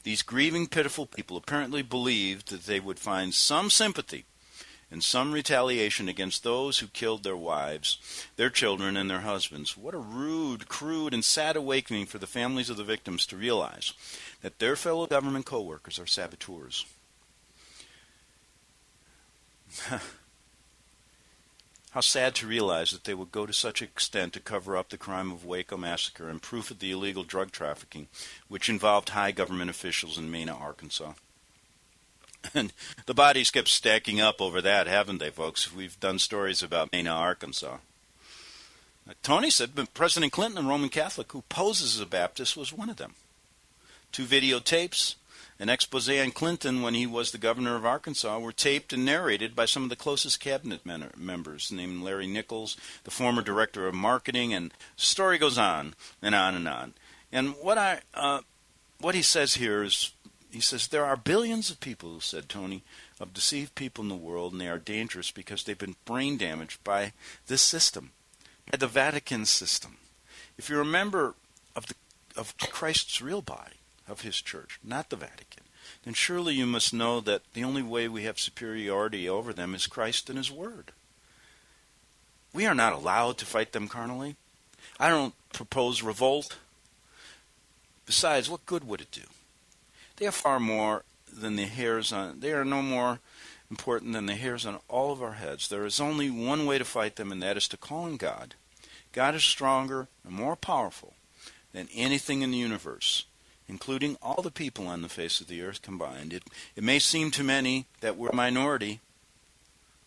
These grieving, pitiful people apparently believed that they would find some sympathy and some retaliation against those who killed their wives, their children, and their husbands. What a rude, crude, and sad awakening for the families of the victims to realize that their fellow government co-workers are saboteurs. How sad to realize that they would go to such an extent to cover up the crime of Waco massacre and proof of the illegal drug trafficking, which involved high government officials in Mena, Arkansas. And the bodies kept stacking up over that, haven't they, folks? We've done stories about Mena, Arkansas. Tony said President Clinton, a Roman Catholic who poses as a Baptist, was one of them. 2 videotapes, an expose on Clinton when he was the governor of Arkansas, were taped and narrated by some of the closest cabinet members, named Larry Nichols, the former director of marketing, and the story goes on and on and on. And what he says here is, he says, there are billions of people, said Tony, of deceived people in the world, and they are dangerous because they've been brain damaged by this system, by the Vatican system. If you're a member of Christ's real body, of his church, not the Vatican, then surely you must know that the only way we have superiority over them is Christ and his word. We are not allowed to fight them carnally. I don't propose revolt. Besides, what good would it do? They are far more than the hairs on, they are no more important than the hairs on all of our heads. There is only one way to fight them, and that is to call on God. God is stronger and more powerful than anything in the universe, including all the people on the face of the earth combined. It may seem to many that we're a minority,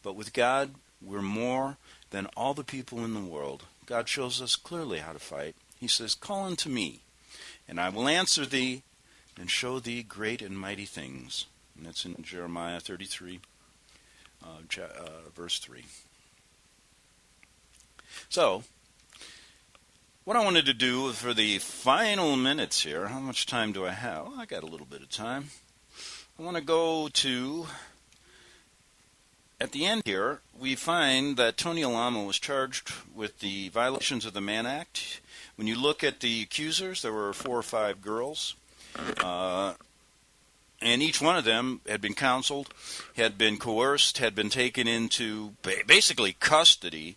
but with God, we're more than all the people in the world. God shows us clearly how to fight. He says, call unto me, and I will answer thee, and show thee great and mighty things. And that's in Jeremiah 33, verse 3. So, what I wanted to do for the final minutes here, how much time do I have? Well, I got a little bit of time. I want to go to, at the end here, we find that Tony Alamo was charged with the violations of the Mann Act. When you look at the accusers, there were 4 or 5 girls, and each one of them had been counseled, had been coerced, had been taken into basically custody,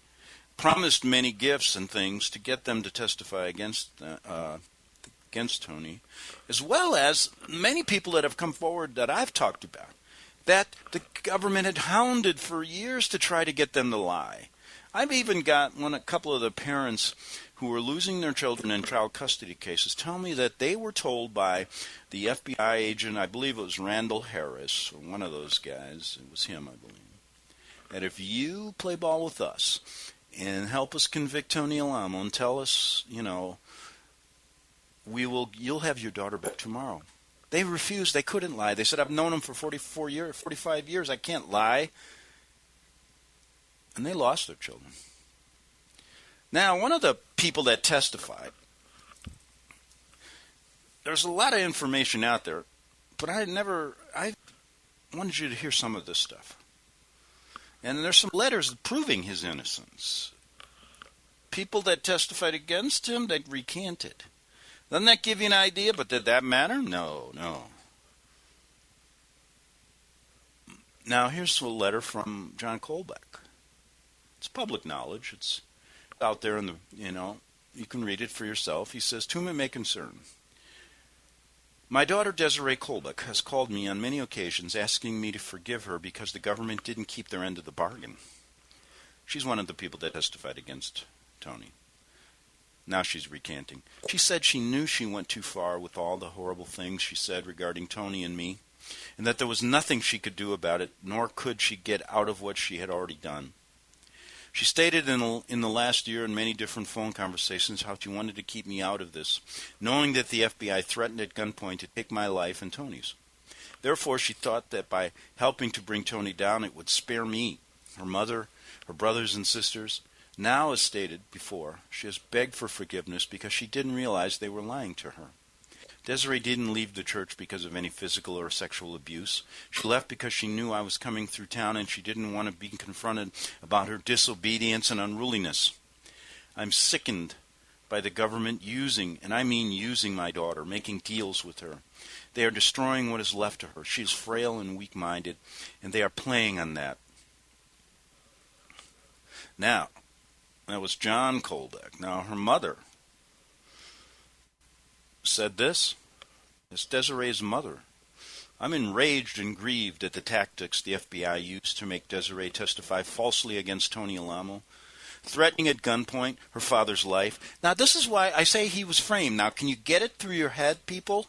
promised many gifts and things to get them to testify against Tony, as well as many people that have come forward that I've talked about, that the government had hounded for years to try to get them to lie. I've even got a couple of the parents who were losing their children in child custody cases tell me that they were told by the FBI agent, I believe it was Randall Harris, or one of those guys, it was him, I believe, that if you play ball with us and help us convict Tony Alamo and tell us, you'll have your daughter back tomorrow. They refused. They couldn't lie. They said, I've known him for 45 years. I can't lie. And they lost their children. Now, one of the people that testified, there's a lot of information out there, but I wanted you to hear some of this stuff. And there's some letters proving his innocence. People that testified against him that recanted. Doesn't that give you an idea? But did that matter? No. Now, here's a letter from John Kolbeck. It's public knowledge. It's out there in the, you can read it for yourself. He says, "To whom it may concern. My daughter Desiree Kolbeck has called me on many occasions asking me to forgive her because the government didn't keep their end of the bargain." She's one of the people that testified against Tony. Now she's recanting. She said she knew she went too far with all the horrible things she said regarding Tony and me, and that there was nothing she could do about it, nor could she get out of what she had already done. She stated in the last year in many different phone conversations how she wanted to keep me out of this, knowing that the FBI threatened at gunpoint to take my life and Tony's. Therefore, she thought that by helping to bring Tony down, it would spare me, her mother, her brothers and sisters. Now, as stated before, she has begged for forgiveness because she didn't realize they were lying to her. Desiree didn't leave the church because of any physical or sexual abuse. She left because she knew I was coming through town and she didn't want to be confronted about her disobedience and unruliness. I'm sickened by the government using, and I mean using my daughter, making deals with her. They are destroying what is left of her. She is frail and weak-minded, and they are playing on that. Now, that was John Kolbeck. Now, her mother said this. It's Desiree's mother. "I'm enraged and grieved at the tactics the FBI used to make Desiree testify falsely against Tony Alamo, threatening at gunpoint her father's life." Now, this is why I say he was framed. Now, can you get it through your head, people?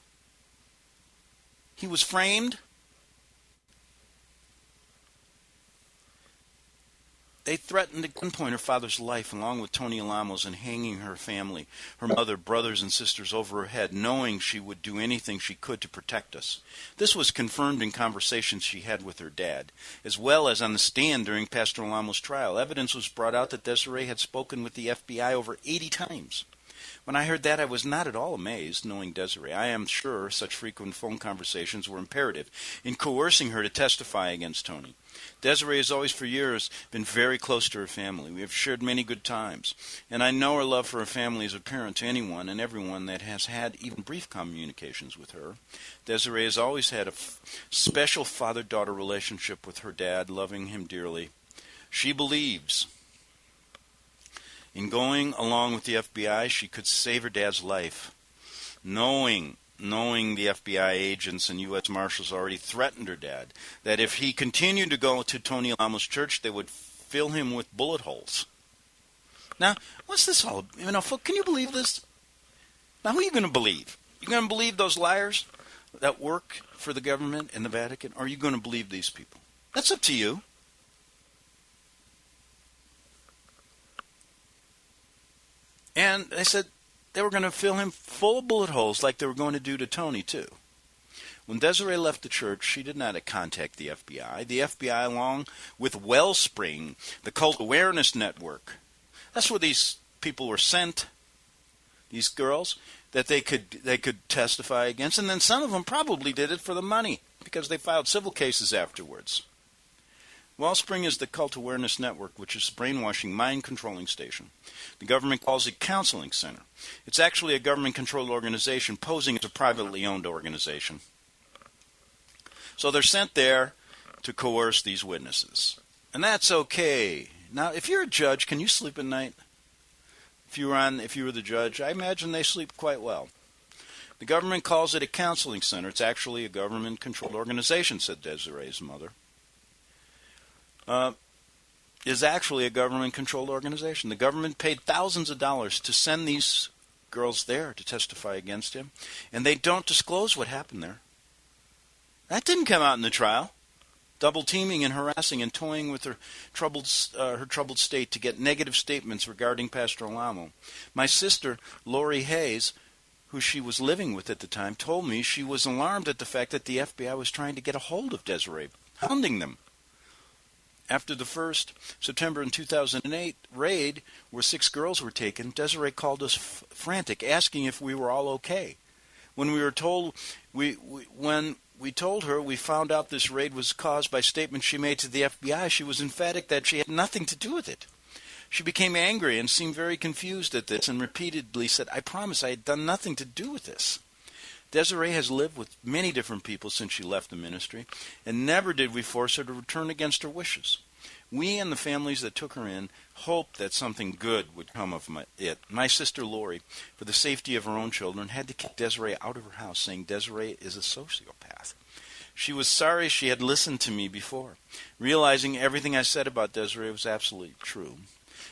He was framed. They threatened at gunpoint her father's life along with Tony Alamo's and hanging her family, her mother, brothers, and sisters over her head, knowing she would do anything she could to protect us. This was confirmed in conversations she had with her dad, as well as on the stand during Pastor Alamo's trial. Evidence was brought out that Desiree had spoken with the FBI over 80 times. When I heard that, I was not at all amazed, knowing Desiree. I am sure such frequent phone conversations were imperative in coercing her to testify against Tony. Desiree has always for years been very close to her family. We have shared many good times, and I know her love for her family is apparent to anyone and everyone that has had even brief communications with her. Desiree has always had a special father-daughter relationship with her dad, loving him dearly. She believes in going along with the FBI, she could save her dad's life, knowing the FBI agents and U.S. Marshals already threatened her dad, that if he continued to go to Tony Alamo's church, they would fill him with bullet holes. Now, what's this all? Can you believe this? Now, who are you going to believe? You going to believe those liars that work for the government and the Vatican, or are you going to believe these people? That's up to you. And they said they were going to fill him full of bullet holes like they were going to do to Tony, too. When Desiree left the church, she did not contact the FBI. The FBI, along with Wellspring, the Cult Awareness Network, that's where these people were sent, these girls, that they could testify against. And then some of them probably did it for the money because they filed civil cases afterwards. Wellspring is the Cult Awareness Network, which is a brainwashing, mind-controlling station. The government calls it Counseling Center. It's actually a government-controlled organization posing as a privately owned organization. So they're sent there to coerce these witnesses. And that's okay. Now, if you're a judge, can you sleep at night? If you were the judge, I imagine they sleep quite well. The government calls it a counseling center. It's actually a government-controlled organization, said Desiree's mother. Is actually a government-controlled organization. The government paid thousands of dollars to send these girls there to testify against him, and they don't disclose what happened there. That didn't come out in the trial. Double teaming and harassing and toying with her troubled state to get negative statements regarding Pastor Alamo. My sister, Lori Hayes, who she was living with at the time, told me she was alarmed at the fact that the FBI was trying to get a hold of Desiree, hounding them. After the first September in 2008 raid, where 6 girls were taken, Desiree called us frantic, asking if we were all okay. When we were told, when we told her we found out this raid was caused by statements she made to the FBI, she was emphatic that she had nothing to do with it. She became angry and seemed very confused at this and repeatedly said, "I promise I had done nothing to do with this." Desiree has lived with many different people since she left the ministry, and never did we force her to return against her wishes. We and the families that took her in hoped that something good would come of it. My sister Lori, for the safety of her own children, had to kick Desiree out of her house, saying Desiree is a sociopath. She was sorry she had listened to me before, realizing everything I said about Desiree was absolutely true.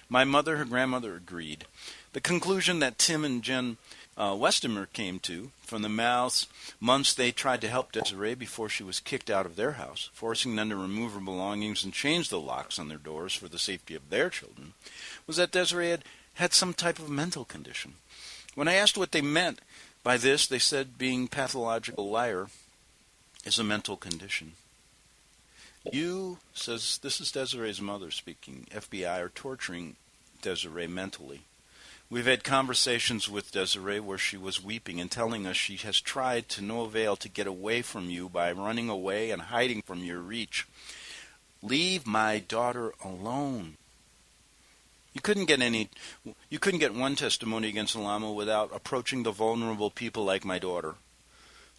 My mother, her grandmother, agreed. The conclusion that Tim and Jen Westomer came to from the months they tried to help Desiree before she was kicked out of their house, forcing them to remove her belongings and change the locks on their doors for the safety of their children, was that Desiree had some type of mental condition. When I asked what they meant by this, they said being pathological liar is a mental condition. You, says, this is Desiree's mother speaking, FBI are torturing Desiree mentally. We've had conversations with Desiree where she was weeping and telling us she has tried to no avail to get away from you by running away and hiding from your reach. Leave my daughter alone. You couldn't get one testimony against Alamo without approaching the vulnerable people like my daughter,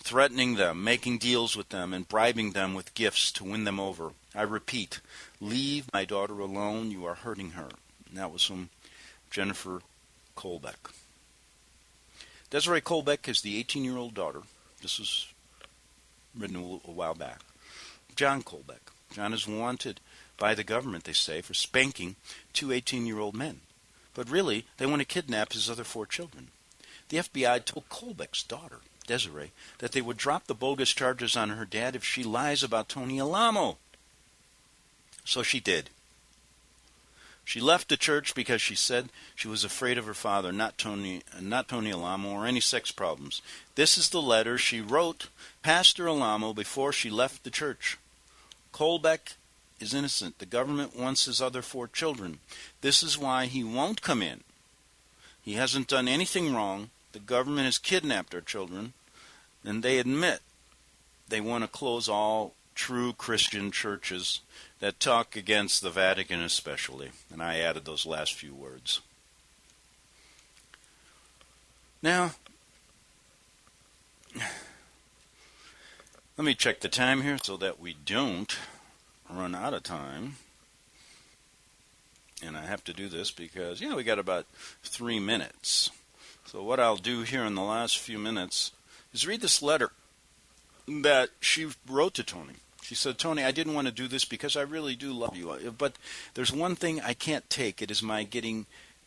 threatening them, making deals with them, and bribing them with gifts to win them over. I repeat, leave my daughter alone. You are hurting her. And that was from Jennifer Colbeck. Desiree Colbeck is the 18-year-old daughter. This was written a while back. John Colbeck. John is wanted by the government, they say, for spanking 2 18-year-old men. But really, they want to kidnap his other 4 children. The FBI told Colbeck's daughter, Desiree, that they would drop the bogus charges on her dad if she lies about Tony Alamo. So she did. She left the church because she said she was afraid of her father, not Tony Alamo, or any sex problems. This is the letter she wrote Pastor Alamo before she left the church. Colbeck is innocent. The government wants his other 4 children. This is why he won't come in. He hasn't done anything wrong. The government has kidnapped our children, and they admit they want to close all true Christian churches that talk against the Vatican especially. And I added those last few words. Now, let me check the time here so that we don't run out of time. And I have to do this because, we got about 3 minutes. So what I'll do here in the last few minutes is read this letter that she wrote to Tony. She said, Tony, I didn't want to do this because I really do love you. But there's one thing I can't take. It is my getting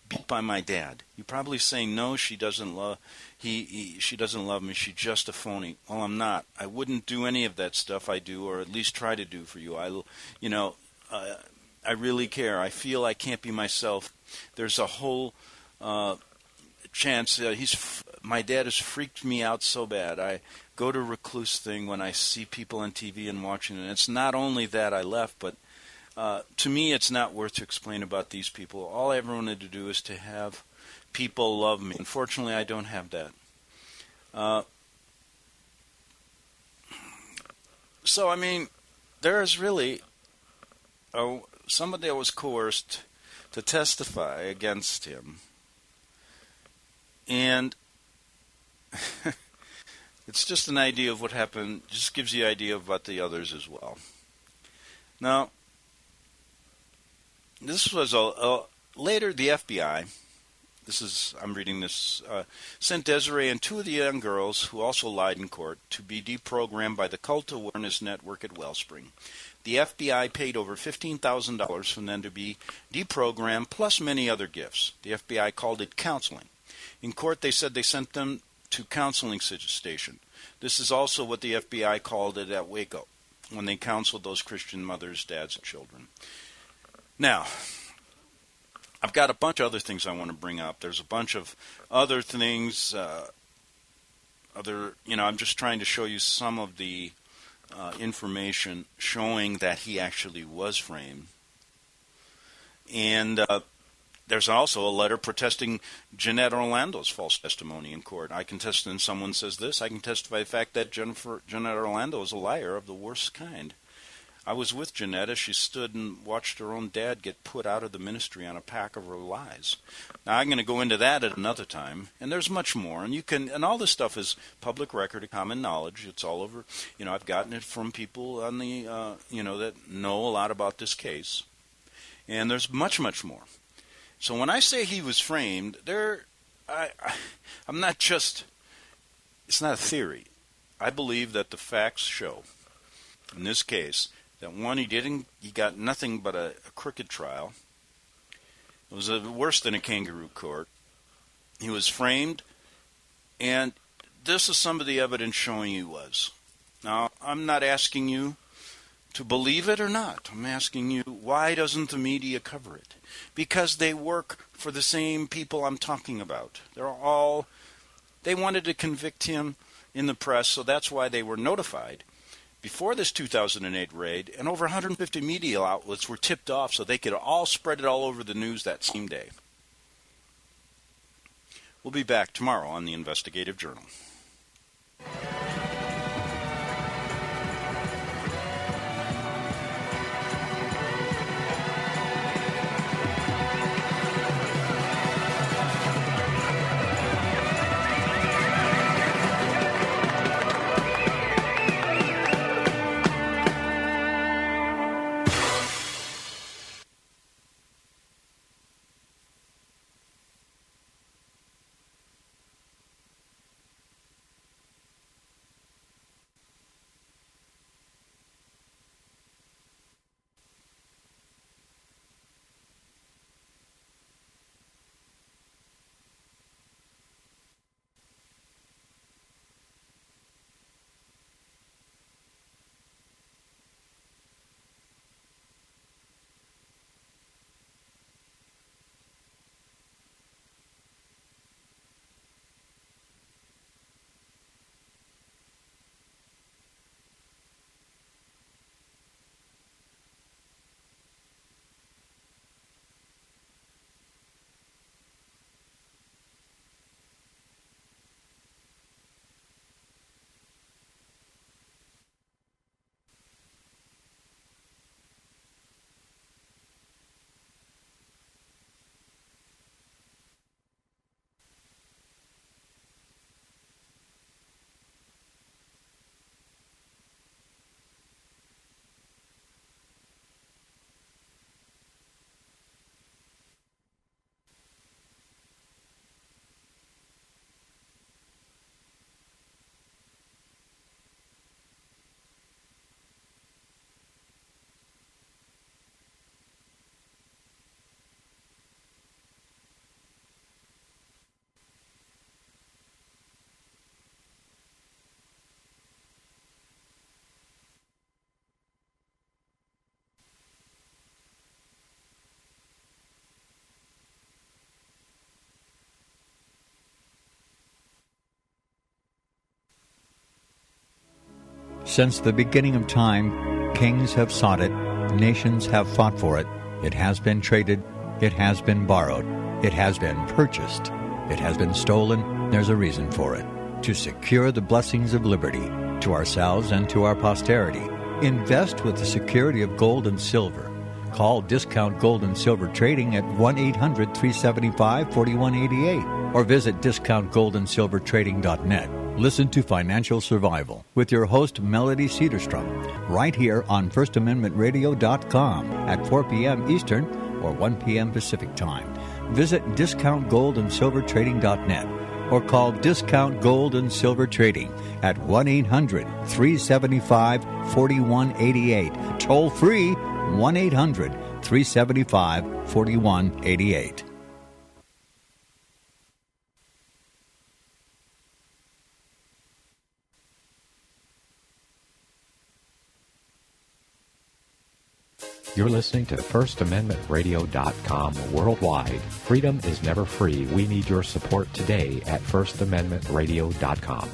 beat by my dad. You're probably saying, no, she doesn't love she doesn't love me. She's just a phony. Well, I'm not. I wouldn't do any of that stuff I do, or at least try to do for you. I really care. I feel I can't be myself. There's a whole chance. My dad has freaked me out so bad. I go to recluse thing when I see people on TV and watching it. It's not only that I left, but to me it's not worth to explain about these people. All I ever wanted to do is to have people love me. Unfortunately, I don't have that. There is really somebody that was coerced to testify against him. And it's just an idea of what happened, just gives you an idea of what the others as well. Now, this was later the FBI, I'm reading this, sent Desiree and 2 of the young girls, who also lied in court, to be deprogrammed by the Cult Awareness Network at Wellspring. The FBI paid over $15,000 for them to be deprogrammed, plus many other gifts. The FBI called it counseling. In court, they said they sent them to counseling station. This is also what the FBI called it at Waco, when they counseled those Christian mothers, dads, and children. Now, I've got a bunch of other things I want to bring up. There's a bunch of other things, I'm just trying to show you some of the information showing that he actually was framed. And there's also a letter protesting Jeanette Orlando's false testimony in court. I can testify, and someone says this, I can testify the fact that Jeanette Orlando is a liar of the worst kind. I was with Jeanette as she stood and watched her own dad get put out of the ministry on a pack of her lies. Now, I'm going to go into that at another time, and there's much more. And all this stuff is public record, common knowledge. It's all over. I've gotten it from people on the, that know a lot about this case. And there's much, much more. So when I say he was framed, I'm not just, it's not a theory. I believe that the facts show, in this case, that one, he got nothing but a crooked trial. It was worse than a kangaroo court. He was framed, and this is some of the evidence showing he was. Now, I'm not asking you to believe it or not. I'm asking you, why doesn't the media cover it? Because they work for the same people I'm talking about. They wanted to convict him in the press, so that's why they were notified before this 2008 raid, and over 150 media outlets were tipped off so they could all spread it all over the news that same day. We'll be back tomorrow on the Investigative Journal. Since the beginning of time, kings have sought it, nations have fought for it. It has been traded, it has been borrowed, it has been purchased, it has been stolen. There's a reason for it. To secure the blessings of liberty to ourselves and to our posterity. Invest with the security of gold and silver. Call Discount Gold and Silver Trading at 1-800-375-4188 or visit discountgoldandsilvertrading.net. Listen to Financial Survival with your host, Melody Cedarstrom, right here on FirstAmendmentRadio.com at 4 p.m. Eastern or 1 p.m. Pacific Time. Visit discountgoldandsilvertrading.net or call Discount Gold and Silver Trading at 1-800-375-4188. Toll free, 1-800-375-4188. You're listening to FirstAmendmentRadio.com worldwide. Freedom is never free. We need your support today at FirstAmendmentRadio.com.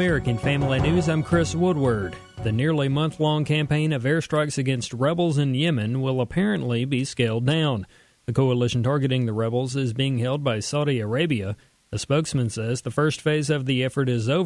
American Family News, I'm Chris Woodward. The nearly month-long campaign of airstrikes against rebels in Yemen will apparently be scaled down. The coalition targeting the rebels is being held by Saudi Arabia. A spokesman says the first phase of the effort is over.